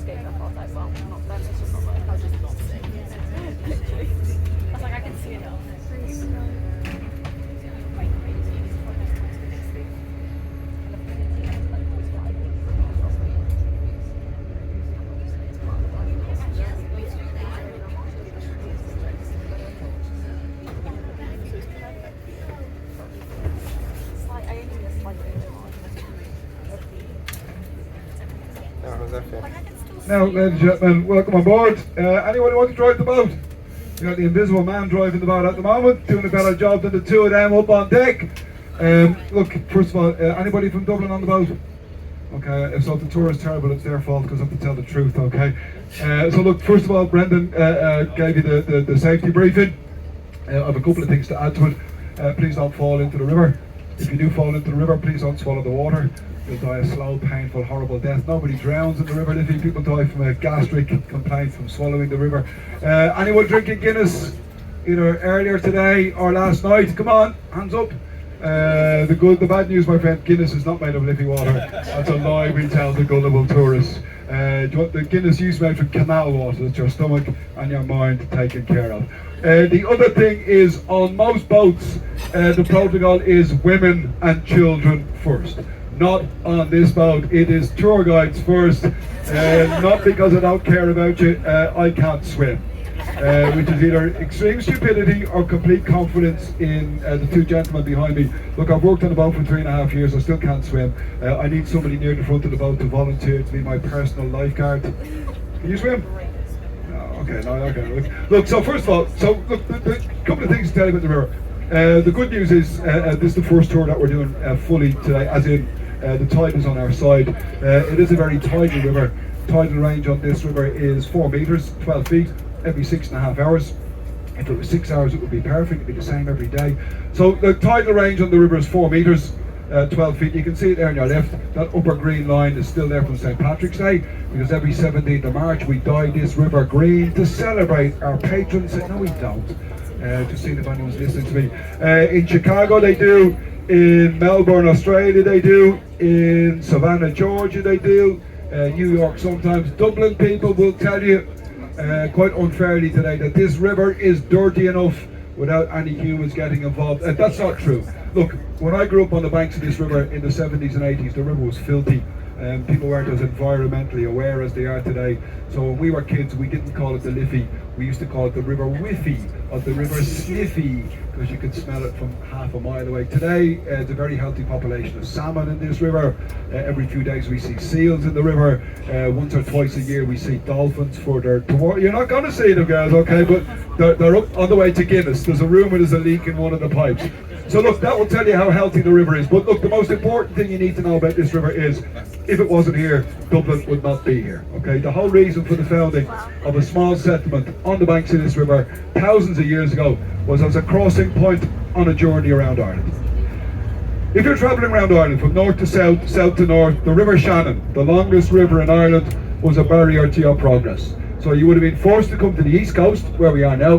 escape. I thought, like, well, I'm not, that's just not like, I'll just not say. Literally. I was like, I can see it now. Now, ladies and gentlemen, welcome on board. Anyone who wants to drive the boat? You got the invisible man driving the boat at the moment, doing a better job than the two of them up on deck. Look, first of all, anybody from Dublin on the boat? Okay, if so, if the tour is terrible, it's their fault because I have to tell the truth, okay? So look, first of all, Brendan gave you the safety briefing. I have a couple of things to add to it. Please don't fall into the river. If you do fall into the river, please don't swallow the water. You'll die a slow, painful, horrible death. Nobody drowns in the River Liffey. People die from a gastric complaint from swallowing the river. Anyone drinking Guinness either earlier today or last night? Come on, hands up. The bad news, my friend, Guinness is not made of Liffey water. That's a lie we tell the gullible tourists. The Guinness is made from canal water. That's your stomach and your mind taken care of. The other thing is, on most boats, the protocol is women and children first. Not on this boat. It is tour guides first. Not because I don't care about you. I can't swim. Which is either extreme stupidity or complete confidence in the two gentlemen behind me. Look, I've worked on a boat for 3.5 years. I still can't swim. I need somebody near the front of the boat to volunteer to be my personal lifeguard. Can you swim? No, okay, no, okay. Look, so first of all, a couple of things to tell you about the river. The good news is this is the first tour that we're doing fully today, as in the tide is on our side. It is a very tidal river. Tidal range on this river is 4 meters, 12 feet, every 6.5 hours. If it was 6 hours, it would be perfect. It'd be the same every day. So the tidal range on the river is 4 meters, 12 feet. You can see it there on your left. That upper green line is still there from St. Patrick's Day, because every 17th of March we dye this river green to celebrate our patrons. No, we don't. Just seeing if anyone's listening to me. In Chicago they do. In Melbourne, Australia they do. In Savannah, Georgia they do. New York sometimes. Dublin people will tell you quite unfairly today that this river is dirty enough without any humans getting involved. That's not true. Look, when I grew up on the banks of this river in the 70s and 80s, the river was filthy. People weren't as environmentally aware as they are today. So when we were kids, we didn't call it the Liffey. We used to call it the River Whiffy or the River Sniffy, because you could smell it from half a mile away. Today, it's a very healthy population of salmon in this river. Every few days we see seals in the river. Once or twice a year we see dolphins further toward. You're not going to see them, guys, okay? But they're up on the way to Guinness. There's a rumour there's a leak in one of the pipes. So look, that will tell you how healthy the river is. But look, the most important thing you need to know about this river is, if it wasn't here, Dublin would not be here. Okay, the whole reason for the founding of a small settlement on the banks of this river thousands of years ago was as a crossing point on a journey around Ireland. If you're travelling around Ireland from north to south, south to north, the River Shannon, the longest river in Ireland, was a barrier to your progress. So you would have been forced to come to the east coast, where we are now.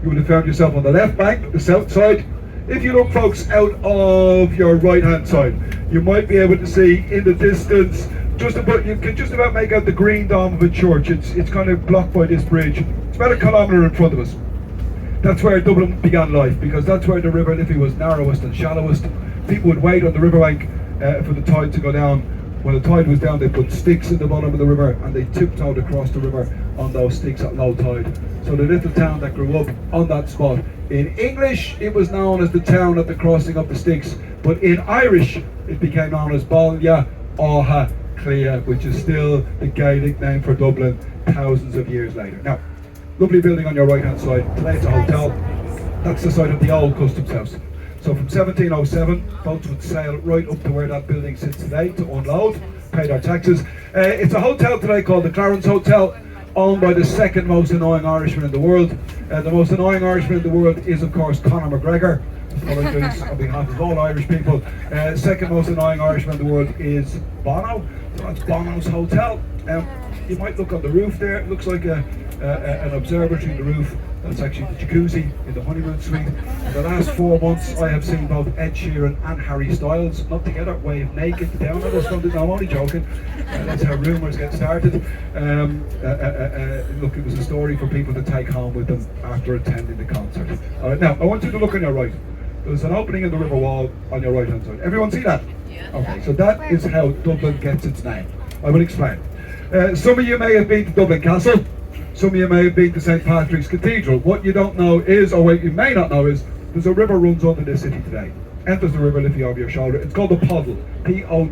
You would have found yourself on the left bank, the south side. If you look, folks, out of your right hand side, you might be able to see in the distance, you can just about make out the green dome of a church. It's kind of blocked by this bridge. It's about 1 kilometre in front of us. That's where Dublin began life, because that's where the River Liffey was narrowest and shallowest. People would wait on the riverbank for the tide to go down. When the tide was down, they put sticks in the bottom of the river and they tiptoed across the river on those sticks at low tide. So the little town that grew up on that spot, in English it was known as the town at the crossing of the sticks, but in Irish it became known as Ballia Áha Clia, which is still the Gaelic name for Dublin thousands of years later. Now, lovely building on your right hand side. Today it's a hotel. That's the site of the old customs house. So from 1707, boats would sail right up to where that building sits today to unload, pay their taxes. It's a hotel today called the Clarence Hotel, owned by the second most annoying Irishman in the world. The most annoying Irishman in the world is, of course, Conor McGregor. Apologies on behalf of all Irish people. Second most annoying Irishman in the world is Bono. So that's Bono's Hotel. You might look on the roof there. It looks like an observatory on the roof. That's actually the jacuzzi in the honeymoon suite. In the last 4 months, I have seen both Ed Sheeran and Harry Styles, not together, wave naked down on us. No, I'm only joking. That's how rumours get started. Look, it was a story for people to take home with them after attending the concert. All right, now, I want you to look on your right. There's an opening in the river wall on your right hand side. Everyone see that? Yeah. Okay, so that is how Dublin gets its name. I will explain. Some of you may have been to Dublin Castle. Some of you may have been to St. Patrick's Cathedral. What you don't know is, or what you may not know is, there's a river runs under this city today. Enters the River Liffey over your shoulder. It's called the Poddle. Poddle.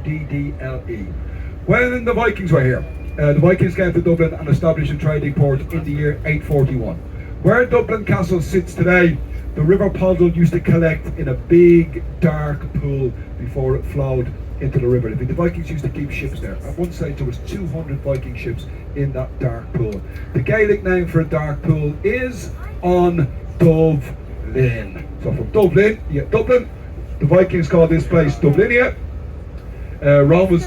When the Vikings were here, the Vikings came to Dublin and established a trading port in the year 841. Where Dublin Castle sits today, the River Poddle used to collect in a big dark pool before it flowed into the River Liffey. The Vikings used to keep ships there. At one stage there was 200 Viking ships in that dark pool. The Gaelic name for a dark pool is on Dublin. So from Dublin, you get Dublin. The Vikings called this place Dublinia. Vikings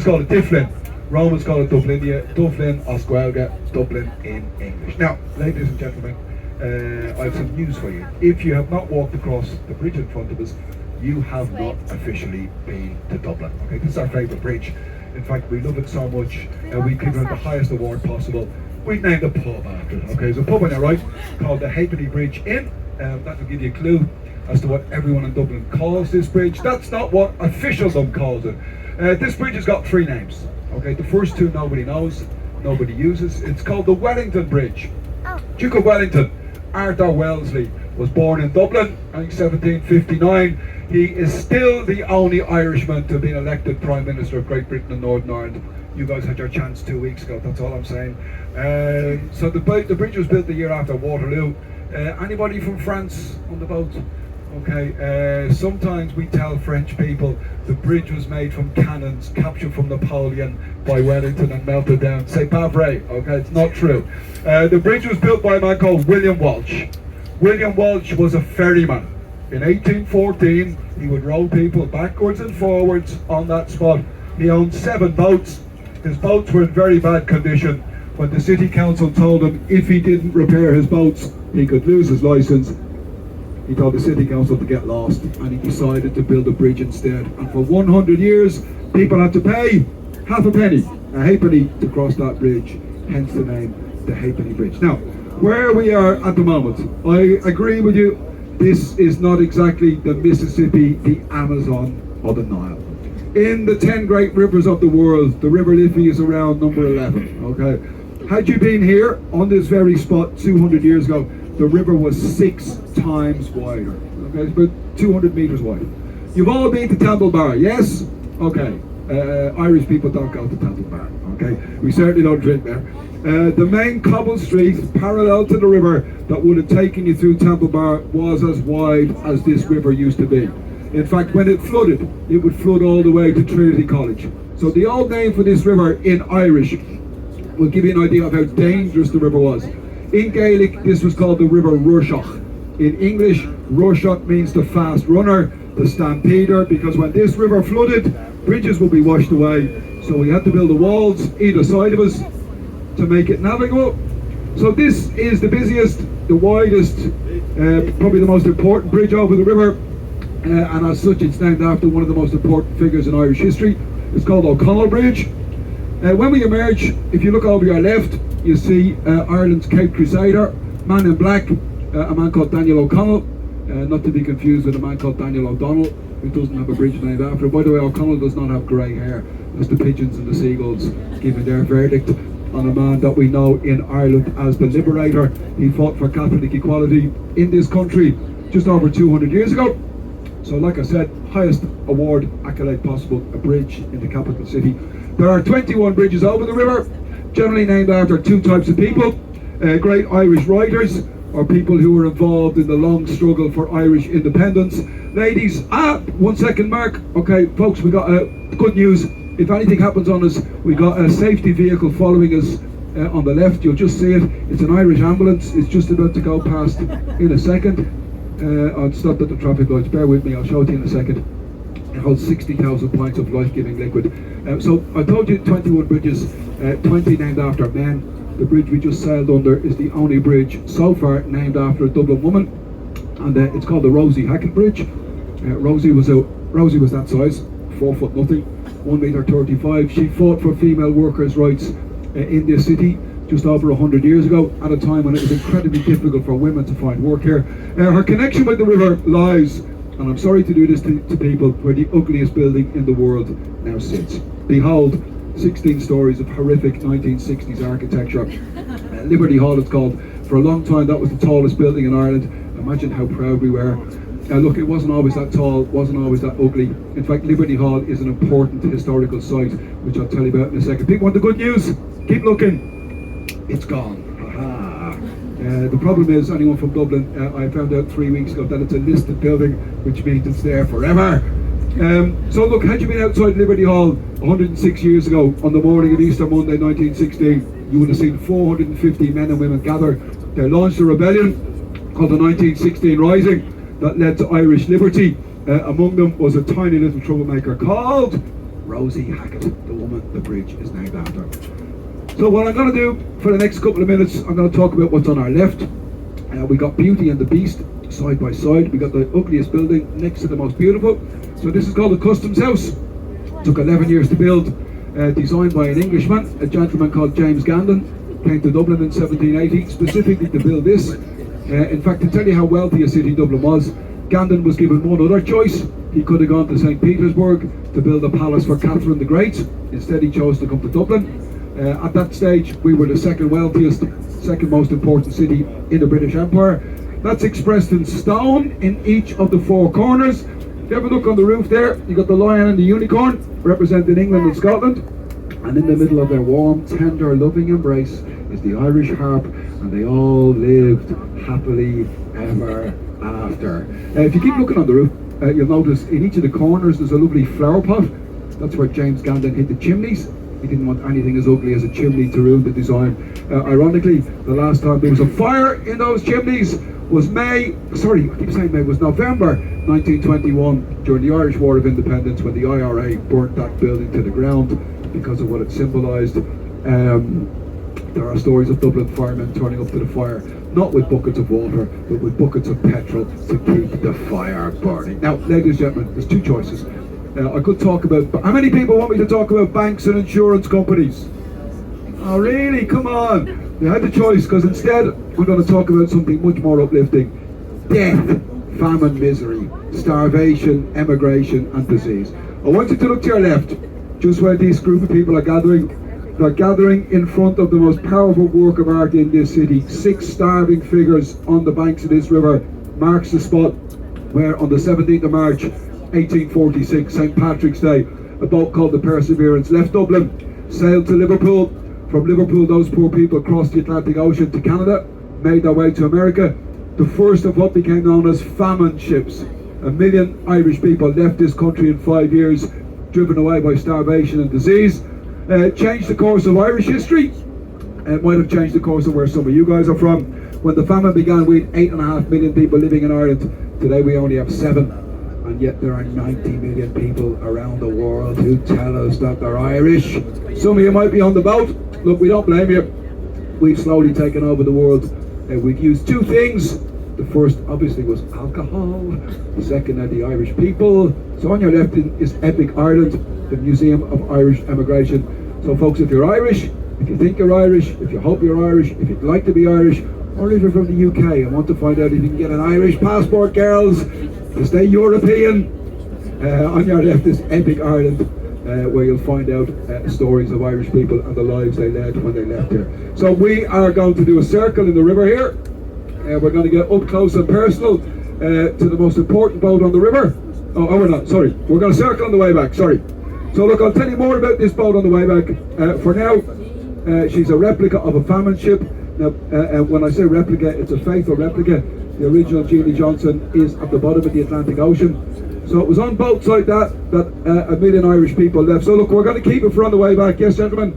called it Tiflin. Romans call it Dublinia. Dublin, Oscuelga, Dublin in English. Now, ladies and gentlemen, I have some news for you. If you have not walked across the bridge in front of us, you have not officially been to Dublin. Okay, this is our favourite bridge. In fact, we love it so much, we give it the highest award possible. We've named a pub after it. Okay, there's a pub on your right called the Halfpenny Bridge Inn. That will give you a clue as to what everyone in Dublin calls this bridge. That's not what officialdom calls it. This bridge has got 3 names. Okay, the first 2 nobody knows, nobody uses. It's called the Wellington Bridge. Duke of Wellington, Arthur Wellesley, was born in Dublin, I think 1759. He is still the only Irishman to be elected Prime Minister of Great Britain and Northern Ireland. You guys had your chance 2 weeks ago, that's all I'm saying. So the bridge was built the year after Waterloo. Anybody from France on the boat? Okay, sometimes we tell French people the bridge was made from cannons captured from Napoleon by Wellington and melted down. C'est pas vrai, okay, it's not true. The bridge was built by a man called William Walsh. William Walsh was a ferryman. In 1814, he would row people backwards and forwards on that spot. He owned 7 boats. His boats were in very bad condition. When the city council told him if he didn't repair his boats, he could lose his licence, he told the city council to get lost, and he decided to build a bridge instead. And for 100 years, people had to pay half a halfpenny to cross that bridge, hence the name, the Halfpenny Bridge. Now, where we are at the moment, I agree with you, this is not exactly the Mississippi, the Amazon, or the Nile. In the 10 great rivers of the world, the River Liffey is around number 11, okay? Had you been here on this very spot 200 years ago, the river was 6 times wider, okay? It's about 200 metres wide. You've all been to Temple Bar, yes? Okay, Irish people don't go to Temple Bar, okay? We certainly don't drink there. The main cobble street parallel to the river that would have taken you through Temple Bar was as wide as this river used to be. In fact, when it flooded, it would flood all the way to Trinity College. So the old name for this river in Irish will give you an idea of how dangerous the river was. In Gaelic, this was called the River Rushach. In English, Rushach means the fast runner, the stampeder, because when this river flooded, bridges would be washed away. So we had to build the walls either side of us to make it navigable. So this is the busiest, the widest, probably the most important bridge over the river. And as such, it's named after one of the most important figures in Irish history. It's called O'Connell Bridge. When we emerge, if you look over your left, you see Ireland's Cape Crusader, man in black, a man called Daniel O'Connell, not to be confused with a man called Daniel O'Donnell, who doesn't have a bridge named after him. By the way, O'Connell does not have grey hair. That's the pigeons and the seagulls giving their verdict on a man that we know in Ireland as the Liberator. He fought for Catholic equality in this country just over 200 years ago. So like I said, highest award accolade possible, a bridge in the capital city. There are 21 bridges over the river, generally named after 2 types of people. Great Irish writers, or people who were involved in the long struggle for Irish independence. Ladies, 1 second, Mark. Okay, folks, we got good news. If anything happens on us, we got a safety vehicle following us on the left. You'll just see it. It's an Irish ambulance. It's just about to go past in a second. I'll stop at the traffic lights. Bear with me. I'll show it to you in a second. It holds 60,000 pints of life-giving liquid. So I told you 21 bridges, 20 named after men. The bridge we just sailed under is the only bridge so far named after a Dublin woman, and it's called the Rosie Hackett Bridge. Rosie was that size, 4 foot nothing, 1 metre 35. She fought for female workers' rights in this city just over 100 years ago, at a time when it was incredibly difficult for women to find work here. Her connection with the river lies, and I'm sorry to do this to people, where the ugliest building in the world now sits. Behold, 16 stories of horrific 1960s architecture. Liberty Hall it's called. For a long time that was the tallest building in Ireland. Imagine how proud we were. Look, it wasn't always that tall, wasn't always that ugly. In fact, Liberty Hall is an important historical site, which I'll tell you about in a second. People want the good news? Keep looking. It's gone. Aha. The problem is, anyone from Dublin, I found out 3 weeks ago that it's a listed building, which means it's there forever. So look, had you been outside Liberty Hall 106 years ago on the morning of Easter Monday 1916, you would have seen 450 men and women gather. They launched a rebellion called the 1916 Rising that led to Irish liberty. Among them was a tiny little troublemaker called Rosie Hackett, the woman the bridge is named after. So what I'm going to do for the next couple of minutes, I'm going to talk about what's on our left. We got Beauty and the Beast side by side. We got the ugliest building next to the most beautiful. So this is called the Customs House. Took 11 years to build, designed by an Englishman, a gentleman called James Gandon. Came to Dublin in 1780 specifically to build this. In fact, to tell you how wealthy a city Dublin was, Gandon was given one other choice. He could have gone to St. Petersburg to build a palace for Catherine the Great. Instead he chose to come to Dublin. At that stage we were the second wealthiest, second most important city in the British Empire. That's expressed in stone in each of the 4 corners. If you have a look on the roof there, you got the lion and the unicorn representing England and Scotland, and in the middle of their warm, tender, loving embrace is the Irish harp, and they all lived happily ever after. If you keep looking on the roof, you'll notice in each of the corners there's a lovely flower pot. That's where James Gandon hid the chimneys. He didn't want anything as ugly as a chimney to ruin the design. Ironically, the last time there was a fire in those chimneys was November 1921, during the Irish War of Independence, when the IRA burnt that building to the ground because of what it symbolised. There are stories of Dublin firemen turning up to the fire, not with buckets of water, but with buckets of petrol to keep the fire burning. Now, ladies and gentlemen, there's 2 choices. I could talk about, how many people want me to talk about banks and insurance companies? Oh really? Come on. They had the choice, because instead we're going to talk about something much more uplifting. Death, famine, misery, starvation, emigration and disease. I want you to look to your left, just where this group of people are gathering. They're gathering in front of the most powerful work of art in this city. 6 starving figures on the banks of this river marks the spot where on the 17th of March 1846, St. Patrick's Day, a boat called the Perseverance left Dublin, sailed to Liverpool. From Liverpool, those poor people crossed the Atlantic Ocean to Canada, made their way to America. The first of what became known as famine ships. 1 million Irish people left this country in 5 years, driven away by starvation and disease. Changed the course of Irish history. It might have changed the course of where some of you guys are from. When the famine began, we had 8.5 million people living in Ireland. Today we only have 7. And yet there are 90 million people around the world who tell us that they're Irish. Some of you might be on the boat. Look, we don't blame you. We've slowly taken over the world. We've used 2 things. The first, obviously, was alcohol. The second are the Irish people. So on your left is Epic Ireland, the Museum of Irish Emigration. So folks, if you're Irish, if you think you're Irish, if you hope you're Irish, if you'd like to be Irish, or if you're from the UK and want to find out if you can get an Irish passport, girls, to stay European, on your left is Epic Ireland, where you'll find out stories of Irish people and the lives they led when they left here. So we are going to do a circle in the river here. We're going to get up close and personal to the most important boat on the river. Oh, we're not, sorry. We're going to circle on the way back, sorry. So look, I'll tell you more about this boat on the way back. For now, she's a replica of a famine ship. Now, when I say replica, it's a faithful replica. The original Jeannie Johnson is at the bottom of the Atlantic Ocean. So it was on boats like that 1 million Irish people left. So look, we're going to keep it for on the way back. Yes, gentlemen?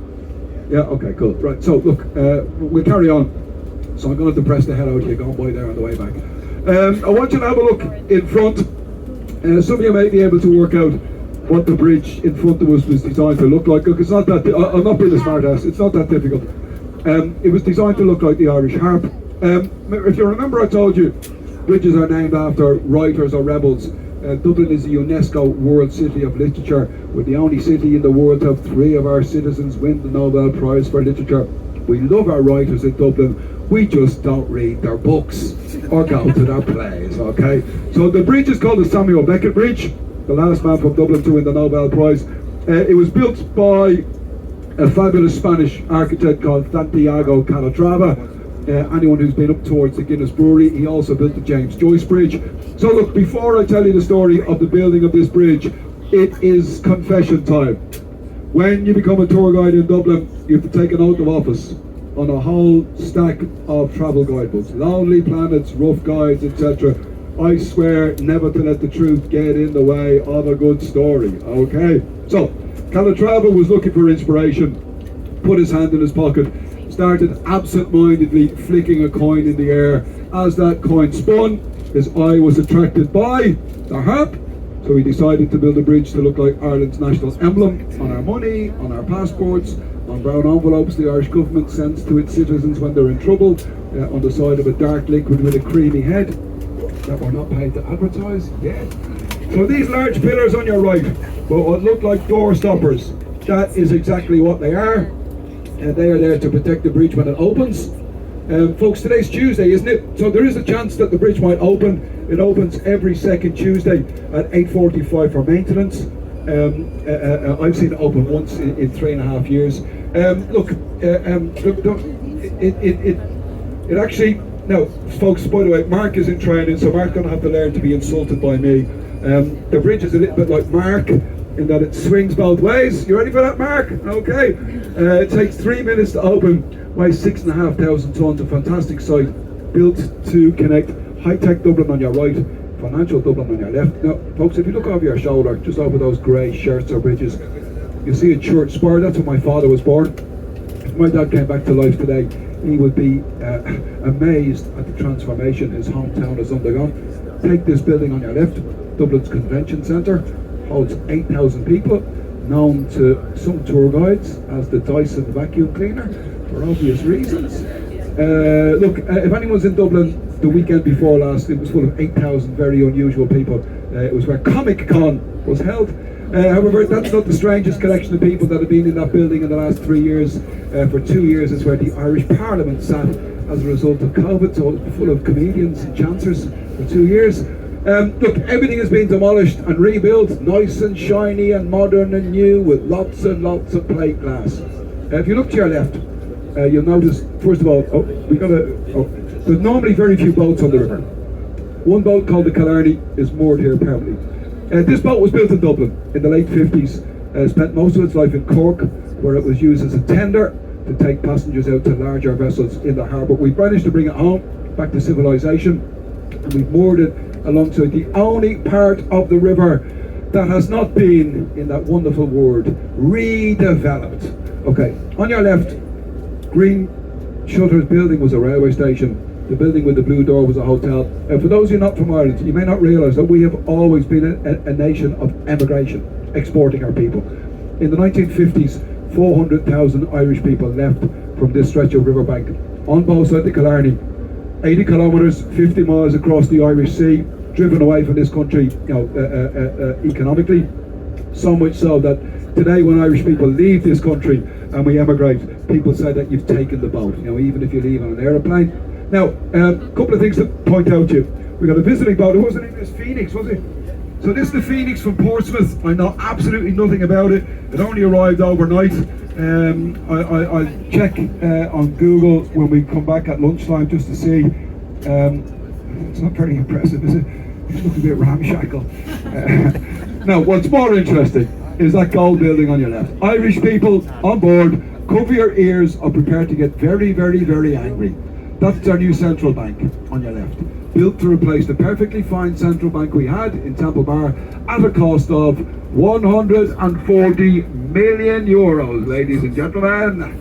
Yeah, okay, cool. Right, so look, we'll carry on. So I'm going to press the hell out of you going by there on the way back. I want you to have a look in front. Some of you may be able to work out what the bridge in front of us was designed to look like. Look, it's not that, I'm not being a smart ass, it's not that difficult. It was designed to look like the Irish harp. If you remember, I told you, bridges are named after writers or rebels. Dublin is a UNESCO World City of Literature. We're the only city in the world to have 3 of our citizens win the Nobel Prize for Literature. We love our writers in Dublin. We just don't read their books or go to their plays, okay? So the bridge is called the Samuel Beckett Bridge, the last man from Dublin to win the Nobel Prize. It was built by a fabulous Spanish architect called Santiago Calatrava. Anyone who's been up towards the Guinness Brewery, he also built the James Joyce Bridge. So look, before I tell you the story of the building of this bridge, it is confession time. When you become a tour guide in Dublin, you have to take an oath of office on a whole stack of travel guidebooks. Lonely Planets, Rough Guides, etc. I swear never to let the truth get in the way of a good story, okay? So, Calatrava was looking for inspiration, put his hand in his pocket, started absent-mindedly flicking a coin in the air. As that coin spun, his eye was attracted by the harp, so he decided to build a bridge to look like Ireland's national emblem on our money, on our passports, on brown envelopes the Irish government sends to its citizens when they're in trouble, on the side of a dark liquid with a creamy head that we're not paid to advertise yet. So these large pillars on your right, what look like door stoppers, that is exactly what they are. They are there to protect the bridge when it opens. Folks, today's Tuesday, isn't it? So there is a chance that the bridge might open. It opens every second Tuesday at 8:45 for maintenance. I've seen it open once in 3.5 years. It actually, now folks, by the way, Mark is in training, so Mark's going to have to learn to be insulted by me. The bridge is a little bit like Mark, in that it swings both ways. You ready for that, Mark? Okay. It takes 3 minutes to open, weighs 6,500 tons, a fantastic site, built to connect high-tech Dublin on your right, financial Dublin on your left. Now, folks, if you look over your shoulder, just over those grey shirts or bridges, you see a church spire. That's where my father was born. If my dad came back to life today, he would be amazed at the transformation his hometown has undergone. Take this building on your left, Dublin's Convention Centre, holds 8,000 people, known to some tour guides as the Dyson vacuum cleaner, for obvious reasons. Look, if anyone's in Dublin the weekend before last, it was full of 8,000 very unusual people. It was where Comic Con was held. However, that's not the strangest collection of people that have been in that building in the last 3 years. For 2 years, it's where the Irish Parliament sat as a result of COVID, so it was full of comedians and chancers for 2 years. Look, everything has been demolished and rebuilt, nice and shiny and modern and new, with lots and lots of plate glass. If you look to your left, you'll notice, first of all, there's normally very few boats on the river. One boat called the Killarney is moored here permanently. This boat was built in Dublin in the late 50s, spent most of its life in Cork, where it was used as a tender to take passengers out to larger vessels in the harbour. We've managed to bring it home, back to civilization, and we've moored it alongside the only part of the river that has not been, in that wonderful word, redeveloped. Okay, on your left, Green Shutters building was a railway station. The building with the blue door was a hotel. For those of you not from Ireland, you may not realise that we have always been a nation of emigration, exporting our people. In the 1950s, 400,000 Irish people left from this stretch of riverbank on both sides of the Killarney. 80 kilometres, 50 miles across the Irish Sea, driven away from this country, economically. So much so that today, when Irish people leave this country and we emigrate, people say that you've taken the boat. Even if you leave on an aeroplane. Now, a couple of things to point out to you. We got a visiting boat. It wasn't in this Phoenix, was it? So this is the Phoenix from Portsmouth. I know absolutely nothing about it. It only arrived overnight. I'll check on Google when we come back at lunchtime just to see. It's not very impressive, is it? It's looking a bit ramshackle. Now, what's more interesting is that gold building on your left. Irish people on board, cover your ears or prepare to get very, very, very angry. That's our new central bank on your left. Built to replace the perfectly fine central bank we had in Temple Bar at a cost of 140 million euros, ladies and gentlemen.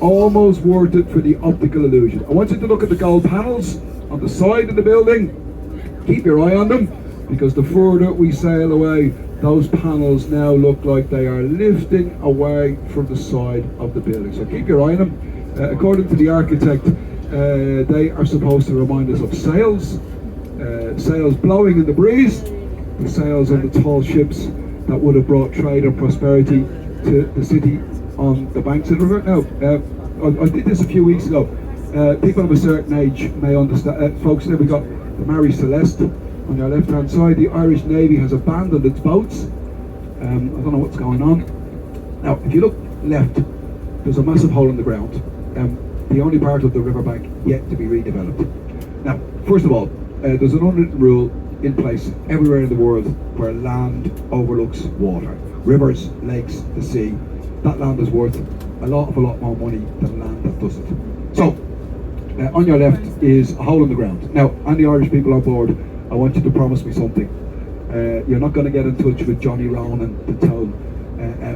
Almost worth it for the optical illusion. I want you to look at the gold panels on the side of the building. Keep your eye on them, because the further we sail away those panels now look like they are lifting away from the side of the building. So keep your eye on them. According to the architect, they are supposed to remind us of sails, sails blowing in the breeze, the sails on the tall ships that would have brought trade and prosperity to the city on the banks of the river. Now, I did this a few weeks ago. People of a certain age may understand. Folks, there we got the Mary Celeste on your left hand side. The Irish Navy has abandoned its boats. I don't know what's going on. Now, if you look left, there's a massive hole in the ground. The only part of the riverbank yet to be redeveloped. Now, first of all, there's an unwritten rule in place everywhere in the world where land overlooks water. Rivers, lakes, the sea. That land is worth a lot more money than land that doesn't. So, on your left is a hole in the ground. Now, and the Irish people on board, I want you to promise me something. You're not going to get in touch with Johnny Ronan to tell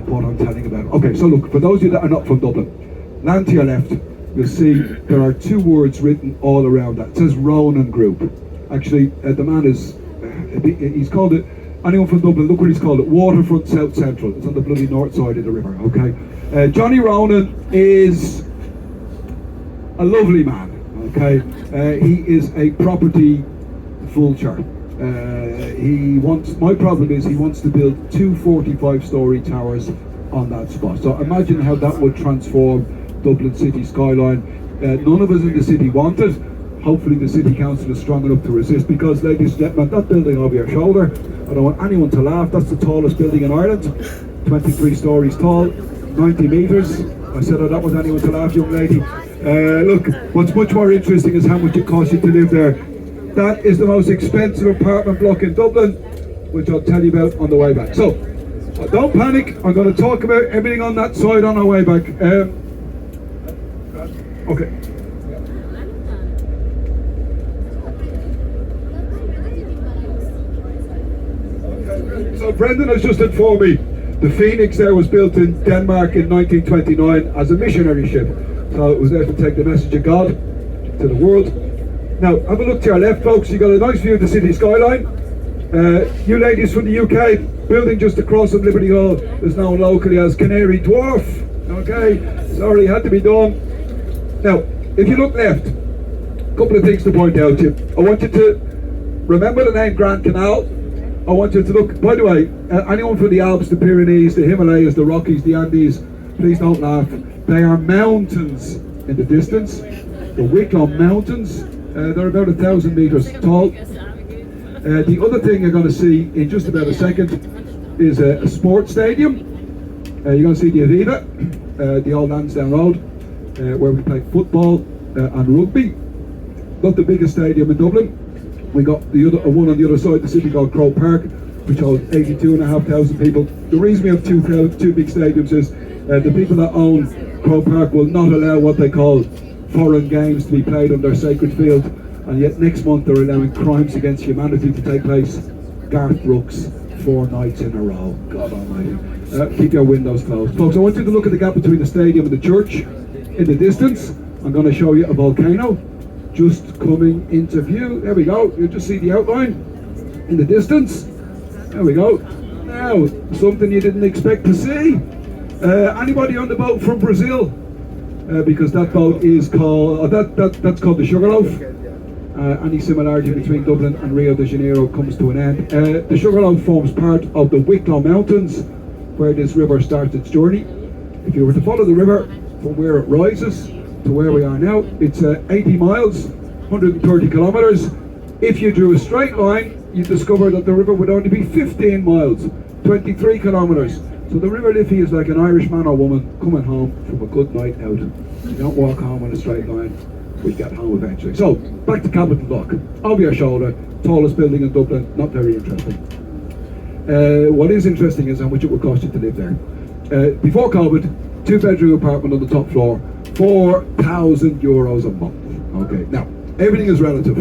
what I'm telling about. Okay, so look, for those of you that are not from Dublin, land to your left, you'll see there are two words written all around that. It says Ronan Group. Actually, the man is, he's called it, anyone from Dublin, look what he's called it, Waterfront South Central. It's on the bloody north side of the river, okay? Johnny Ronan is a lovely man, okay? He is a property vulture. My problem is he wants to build two 45-storey towers on that spot. So imagine how that would transform Dublin city skyline. None of us in the city want it. Hopefully the city council is strong enough to resist, because, ladies and gentlemen, that building over your shoulder, I don't want anyone to laugh, that's the tallest building in Ireland, 23 stories tall, 90 metres. I said I don't want anyone to laugh, young lady. Look, what's much more interesting is how much it costs you to live there. That is the most expensive apartment block in Dublin, which I'll tell you about on the way back. So, don't panic, I'm going to talk about everything on that side on our way back. Okay. So Brendan has just informed me the Phoenix there was built in Denmark in 1929 as a missionary ship. So it was there to take the message of God to the world. Now, have a look to your left, folks. You got a nice view of the city skyline. You ladies from the UK, building just across from Liberty Hall is known locally as Canary Dwarf. Okay, sorry, had to be done. Now, if you look left, a couple of things to point out to you. I want you to remember the name Grand Canal. I want you to look, by the way, anyone from the Alps, the Pyrenees, the Himalayas, the Rockies, the Andes, please don't laugh. They are mountains in the distance. The Wicklow Mountains, they're about 1,000 metres tall. The other thing you're going to see in just about a second is a sports stadium. You're going to see the Aviva, the old Lansdowne Road, where we play football and rugby. Not the biggest stadium in Dublin. We got the other one on the other side of the city called Crow Park, which holds 82,500 people. The reason we have two big stadiums is the people that own Crow Park will not allow what they call foreign games to be played on their sacred field, and yet next month they're allowing crimes against humanity to take place. Garth Brooks, 4 nights in a row. God almighty. Keep your windows closed. Folks, I want you to look at the gap between the stadium and the church. In the distance, I'm going to show you a volcano just coming into view. There we go. You just see the outline in the distance. There we go. Now, something you didn't expect to see. Anybody on the boat from Brazil? Because that boat is called, that's called the Sugarloaf. Any similarity between Dublin and Rio de Janeiro comes to an end. The Sugarloaf forms part of the Wicklow Mountains, where this river starts its journey. If you were to follow the river from where it rises to where we are now, it's 80 miles, 130 kilometres. If you drew a straight line, you'd discover that the river would only be 15 miles, 23 kilometres. So the River Liffey is like an Irish man or woman coming home from a good night out. You don't walk home on a straight line, we get home eventually. So, back to Capitol Dock. Over your shoulder, tallest building in Dublin, not very interesting. What is interesting is how much it would cost you to live there. Before COVID, 2-bedroom apartment on the top floor, €4,000 a month. Okay, now, everything is relative.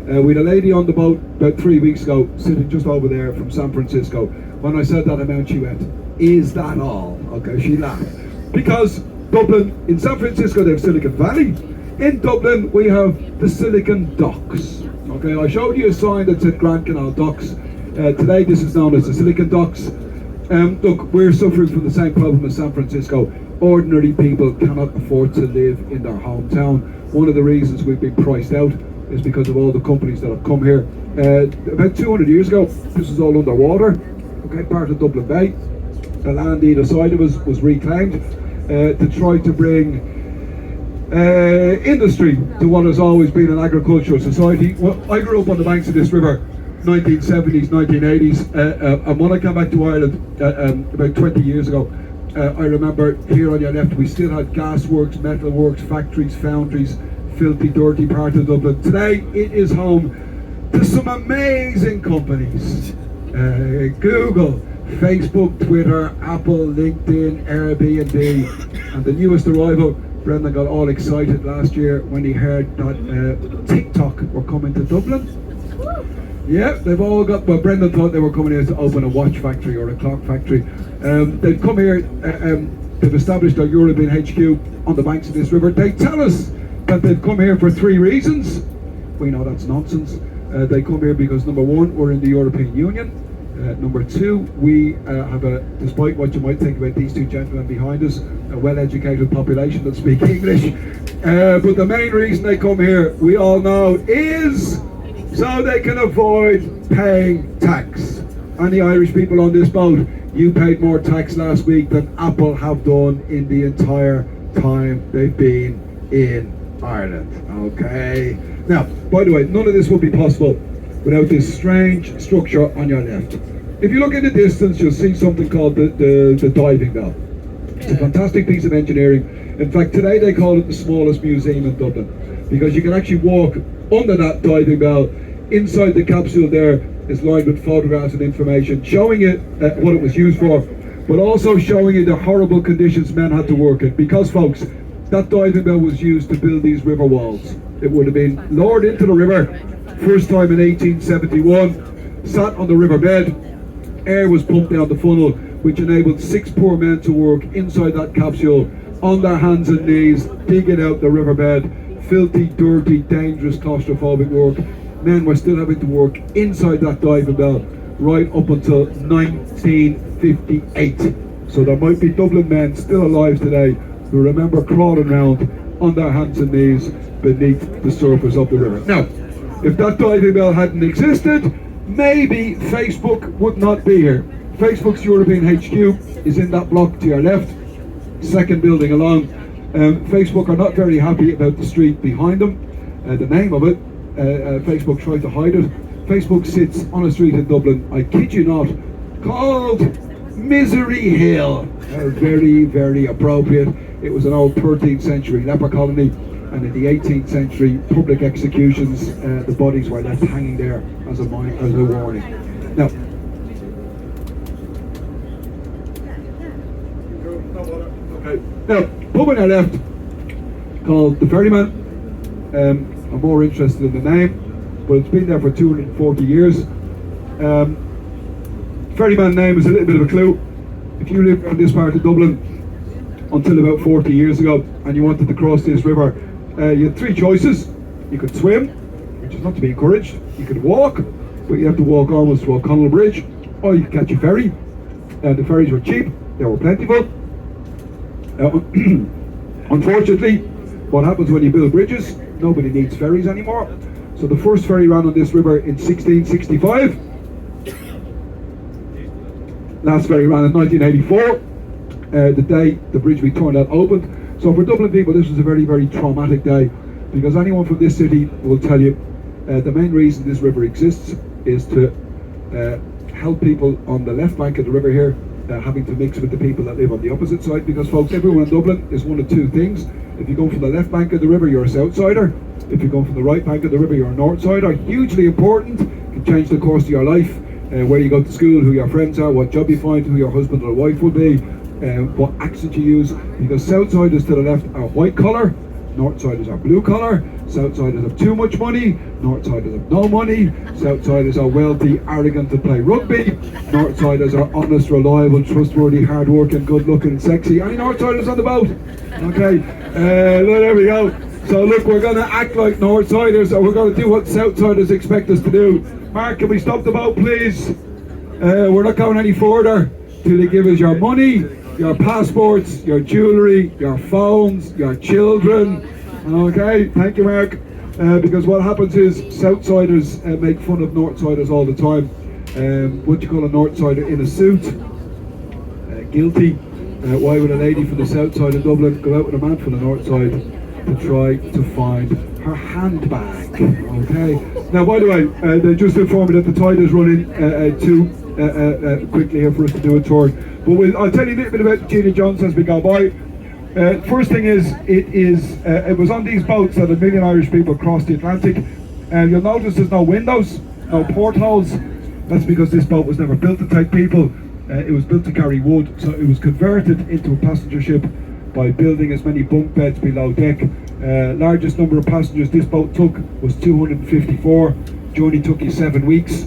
We had a lady on the boat about 3 weeks ago, sitting just over there from San Francisco. When I said that amount, she went, "Is that all?" Okay, she laughed. Because Dublin, in San Francisco they have Silicon Valley. In Dublin we have the Silicon Docks. Okay, I showed you a sign that said Grand Canal Docks. Today this is known as the Silicon Docks. Look, we're suffering from the same problem as San Francisco. Ordinary people cannot afford to live in their hometown. One of the reasons we've been priced out is because of all the companies that have come here. About 200 years ago, this was all underwater, okay, part of Dublin Bay. The land either side of us was reclaimed to try to bring industry to what has always been an agricultural society. Well, I grew up on the banks of this river, 1970s, 1980s, and when I came back to Ireland about 20 years ago, I remember here on your left we still had gasworks, metalworks, factories, foundries, filthy, dirty part of Dublin. Today it is home to some amazing companies. Google, Facebook, Twitter, Apple, LinkedIn, Airbnb, and the newest arrival, Brendan got all excited last year when he heard that TikTok were coming to Dublin. Yeah, they've all got, well, Brendan thought they were coming here to open a watch factory or a clock factory. They've come here, they've established their European HQ on the banks of this river. They tell us that they've come here for 3 reasons. We know that's nonsense. They come here because number 1, we're in the European Union. Number 2, we have despite what you might think about these 2 gentlemen behind us, a well-educated population that speak English. But the main reason they come here, we all know, is so they can avoid paying tax. Any Irish people on this boat, you paid more tax last week than Apple have done in the entire time they've been in Ireland. Okay. Now, by the way, none of this would be possible without this strange structure on your left. If you look in the distance, you'll see something called the diving bell. It's a fantastic piece of engineering. In fact, today they call it the smallest museum in Dublin, because you can actually walk under that diving bell. Inside the capsule there is lined with photographs and information showing it what it was used for, but also showing you the horrible conditions men had to work in. Because, folks, that diving bell was used to build these river walls. It would have been lowered into the river, first time in 1871, sat on the river bed, air was pumped down the funnel, which enabled 6 poor men to work inside that capsule on their hands and knees, digging out the riverbed. Filthy, dirty, dangerous, claustrophobic work. Men were still having to work inside that diving bell right up until 1958. So there might be Dublin men still alive today who remember crawling around on their hands and knees beneath the surface of the river. Now, if that diving bell hadn't existed, maybe Facebook would not be here. Facebook's European HQ is in that block to your left, second building along. Facebook are not very happy about the street behind them. The name of it, Facebook tried to hide it. Facebook sits on a street in Dublin, I kid you not, called Misery Hill. Very, very appropriate. It was an old 13th century leper colony, and in the 18th century public executions, the bodies were left hanging there as a warning. Now, pub on our left, called the Ferryman. I'm more interested in the name, but it's been there for 240 years. Ferryman name is a little bit of a clue. If you lived around this part of Dublin until about 40 years ago and you wanted to cross this river, you had 3 choices. You could swim, which is not to be encouraged. You could walk, but you have to walk almost to O'Connell Bridge, or you could catch a ferry. The ferries were cheap, they were plentiful. Unfortunately, what happens when you build bridges, nobody needs ferries anymore. So the first ferry ran on this river in 1665. Last ferry ran in 1984, the day the bridge we turned out opened. So for Dublin people, this was a very, very traumatic day, because anyone from this city will tell you the main reason this river exists is to help people on the left bank of the river here having to mix with the people that live on the opposite side, because, folks, everyone in Dublin is one of 2 things. If you go from the left bank of the river, you're a Southsider. If you go from the right bank of the river, you're a Northsider. Hugely important, can change the course of your life, where you go to school, who your friends are, what job you find, who your husband or wife will be, what accent you use, because Southsiders to the left are white collar, Northsiders are blue collar. Southsiders have too much money, Northsiders have no money. Southsiders are wealthy, arrogant to play rugby. Northsiders are honest, reliable, trustworthy, hard-working, good-looking, sexy. Any Northsiders on the boat? Okay, well, there we go. So look, we're going to act like Northsiders, and we're going to do what Southsiders expect us to do. Mark, can we stop the boat, please? We're not going any further till you give us your money, your passports, your jewellery, your phones, your children. Okay, thank you, Mark. Because what happens is Southsiders make fun of Northsiders all the time. What you call a Northsider in a suit? Guilty. Why would a lady from the south side of Dublin go out with a man from the north side to try to find her handbag? Okay. Now, by the way, they just informed me that the tide is running too quickly here for us to do a tour. But I'll tell you a little bit about Gina Johnson as we go by. First thing is, it was on these boats that 1 million Irish people crossed the Atlantic. You'll notice there's no windows, no portholes. That's because this boat was never built to take people. It was built to carry wood, so it was converted into a passenger ship by building as many bunk beds below deck. Largest number of passengers this boat took was 254. Journey took you 7 weeks.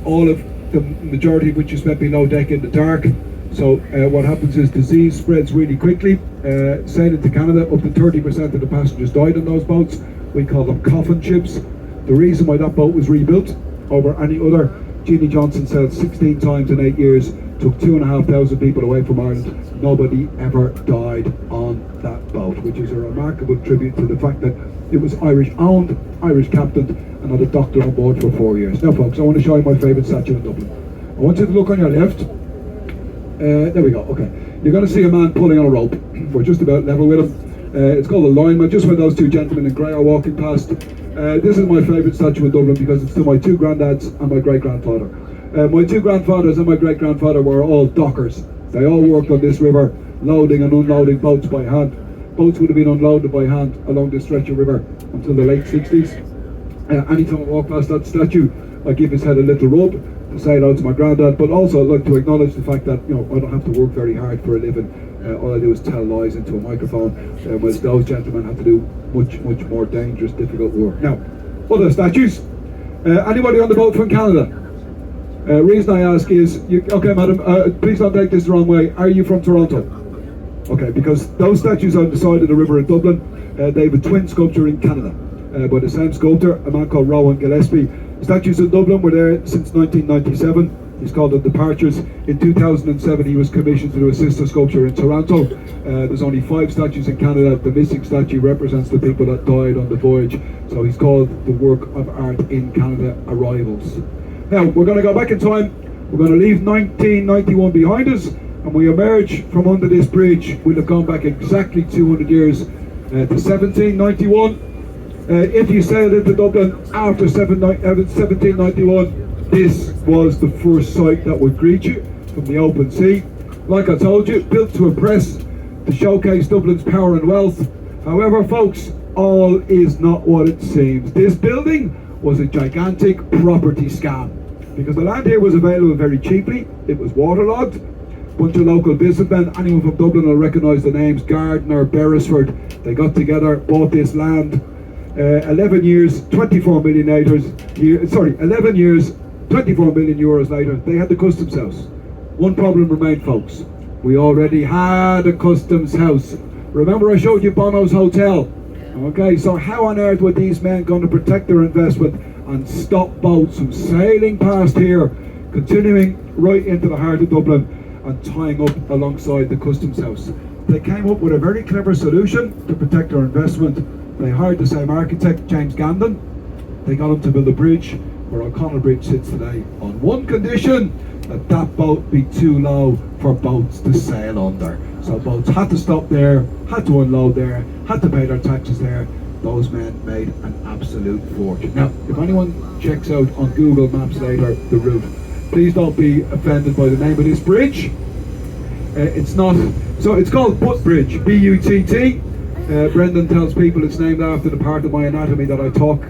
All of the majority of which you spent below deck in the dark. So what happens is disease spreads really quickly. Sailing to Canada, up to 30% of the passengers died on those boats. We call them coffin ships. The reason why that boat was rebuilt over any other, Jeannie Johnson sailed 16 times in 8 years, took 2,500 people away from Ireland. Nobody ever died on that boat, which is a remarkable tribute to the fact that it was Irish owned, Irish captained, and had a doctor on board for 4 years. Now folks, I want to show you my favourite statue in Dublin. I want you to look on your left. There we go, okay. You're going to see a man pulling on a rope. We're just about level with him. It's called a lineman, just when those two gentlemen in grey are walking past. This is my favourite statue in Dublin because it's to my two granddads and my great-grandfather. My two grandfathers and my great-grandfather were all dockers. They all worked on this river, loading and unloading boats by hand. Boats would have been unloaded by hand along this stretch of river until the late 60s. Anytime I walk past that statue, I give his head a little rub to say hello to my granddad, but also I'd like to acknowledge the fact that, you know, I don't have to work very hard for a living. All I do is tell lies into a microphone, whereas those gentlemen had to do much more dangerous, difficult work. Now, other statues. Anybody on the boat from Canada? Reason I ask is, okay madam, please don't take this the wrong way, are you from Toronto? Okay, because those statues on the side of the river in Dublin, they have a twin sculpture in Canada by the same sculptor, a man called Rowan Gillespie. Statues in Dublin were there since 1997. He's called them Departures. In 2007 he was commissioned to do a sister sculpture in Toronto. There's only 5 statues in Canada. The missing statue represents the people that died on the voyage. So he's called the work of art in Canada Arrivals. Now we're going to go back in time. We're going to leave 1991 behind us, and we emerge from under this bridge. We'll have gone back exactly 200 years to 1791. If you sailed into Dublin after 1791, this was the first sight that would greet you from the open sea. Like I told you, built to impress, to showcase Dublin's power and wealth. However, folks, all is not what it seems. This building was a gigantic property scam, because the land here was available very cheaply. It was waterlogged. A bunch of local businessmen, anyone from Dublin will recognise the names Gardner, Beresford. They got together, bought this land. 11 years, 24 million euros later, they had the customs house. One problem remained, folks. We already had a customs house. Remember I showed you Bono's Hotel? Okay, so how on earth were these men going to protect their investment and stop boats from sailing past here, continuing right into the heart of Dublin and tying up alongside the customs house? They came up with a very clever solution to protect their investment. They hired the same architect, James Gandon. They got him to build a bridge where O'Connell Bridge sits today, on one condition, that boat be too low for boats to sail under. So boats had to stop there, had to unload there, had to pay their taxes there. Those men made an absolute fortune. Now, if anyone checks out on Google Maps later the route, please don't be offended by the name of this bridge. It's not, so it's called Butt Bridge, B-U-T-T. Brendan tells people it's named after the part of my anatomy that I talk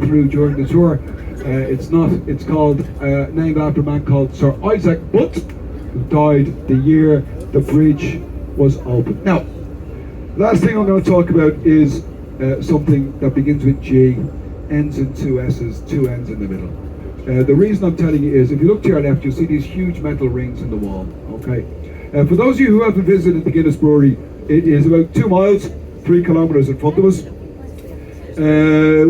through during the tour. It's not, it's called, named after a man called Sir Isaac Butt, who died the year the bridge was opened. Now, last thing I'm going to talk about is something that begins with G, ends in 2 S's, 2 N's in the middle. The reason I'm telling you is, if you look to your left, you'll see these huge metal rings in the wall, okay? For those of you who haven't visited the Guinness Brewery, it is about 2 miles, 3 kilometres in front of us.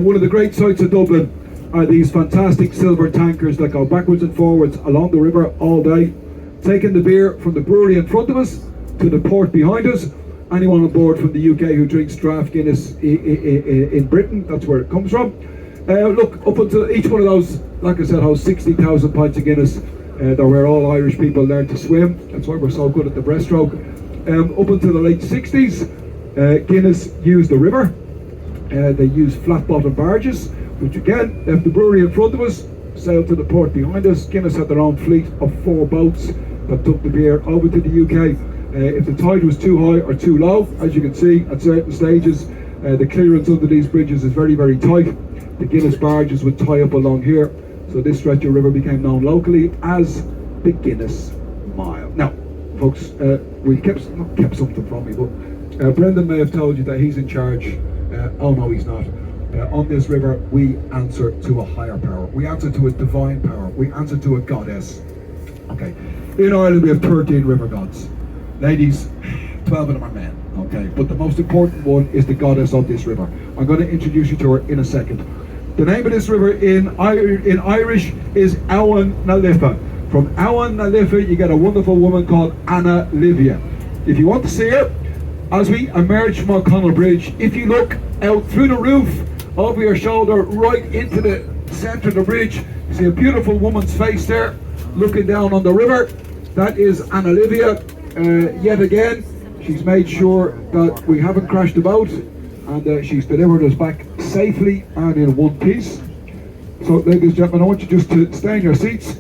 One of the great sights of Dublin are these fantastic silver tankers that go backwards and forwards along the river all day, taking the beer from the brewery in front of us to the port behind us. Anyone on board from the UK who drinks draft Guinness in Britain, that's where it comes from. Look, up until each one of those, like I said, has 60,000 pints of Guinness. They're where all Irish people learn to swim. That's why we're so good at the breaststroke. Up until the late 60s, Guinness used the river. They used flat-bottom barges, which again left the brewery in front of us, sailed to the port behind us. Guinness had their own fleet of 4 boats that took the beer over to the UK. If the tide was too high or too low, as you can see at certain stages, the clearance under these bridges is very, very tight. The Guinness barges would tie up along here, so this stretch of river became known locally as the Guinness Mile. Now, folks, we kept something from me, but Brendan may have told you that he's in charge. Oh no, he's not. On this river, we answer to a higher power. We answer to a divine power. We answer to a goddess. Okay, in Ireland we have 13 river gods. Ladies, 12 of them are men, okay? But the most important one is the goddess of this river. I'm going to introduce you to her in a second. The name of this river in Irish is Ahoy na Liffey. From Ahoy na Liffey, you get a wonderful woman called Anna Livia. If you want to see her, as we emerge from O'Connell Bridge, if you look out through the roof, over your shoulder, right into the centre of the bridge, you see a beautiful woman's face there, looking down on the river. That is Anna Livia. Yet again, she's made sure that we haven't crashed the boat, and she's delivered us back safely and in one piece. So, ladies and gentlemen, I want you just to stay in your seats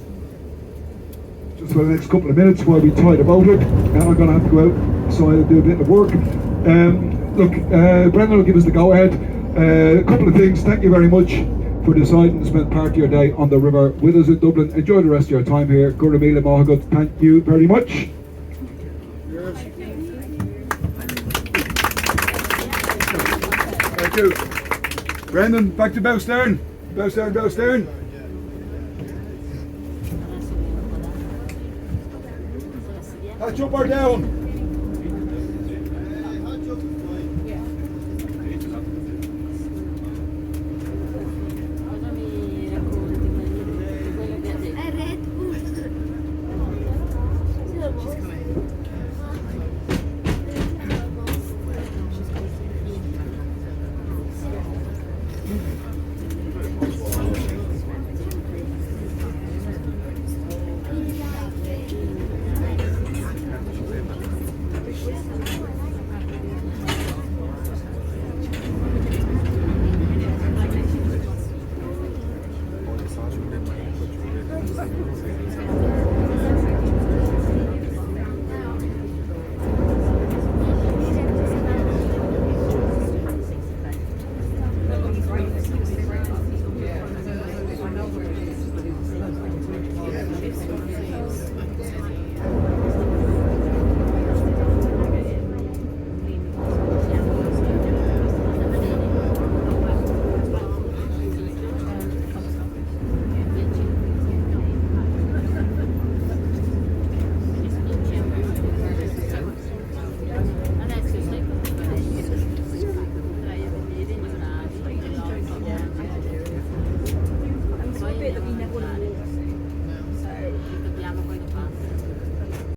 just for the next couple of minutes while we tie the boat up. I'm going to have to go outside and do a bit of work. Look, Brendan will give us the go-ahead. A couple of things. Thank you very much for deciding to spend part of your day on the river with us in Dublin. Enjoy the rest of your time here. Gura Mila Mahagut, thank you very much. Thank you. Brendan, back to bow stern. Bow stern, bow stern. Hatch up or down?